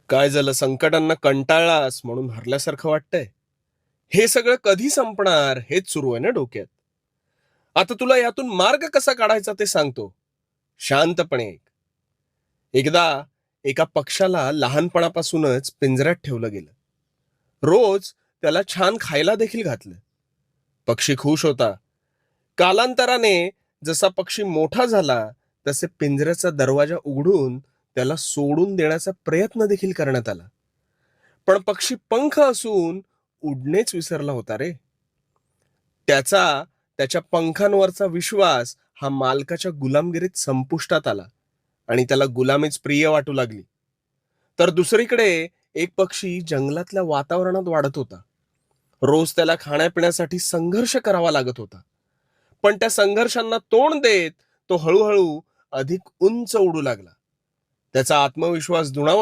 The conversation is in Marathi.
काय झालं, संकटांना कंटाळलास म्हणून हरल्यासारखं वाटतंय? हे सगळं कधी संपणार हेच सुरू आहे ना डोक्यात. आता तुला यातून मार्ग कसा काढायचा ते सांगतो. शांतपणे ऐक. एकदा एका पक्षाला लहानपणापासूनच पिंजऱ्यात ठेवलं गेलं. रोज त्याला छान खायला देखील घातलं. पक्षी खुश होता. कालांतराने जसा पक्षी मोठा झाला, तसे पिंजऱ्याचा दरवाजा उघडून त्याला सोडून देण्याचा प्रयत्न देखील करण्यात आला. पण पक्षी पंख असून उडणेच विसरला होता रे. त्याचा त्याच्या पंखांवरचा विश्वास हा मालकाच्या गुलामगिरीत संपुष्टात आला आणि त्याला गुलामीच प्रिय वाटू लागली. तर दुसरीकडे एक पक्षी जंगलातल्या वातावरणात वाढत होता. रोज त्याला खाण्यापिण्यासाठी संघर्ष करावा लागत होता. पण त्या संघर्षांना तोंड देत तो हळूहळू अधिक उंच उडू लागला. त्याचा आत्मविश्वास दुणावला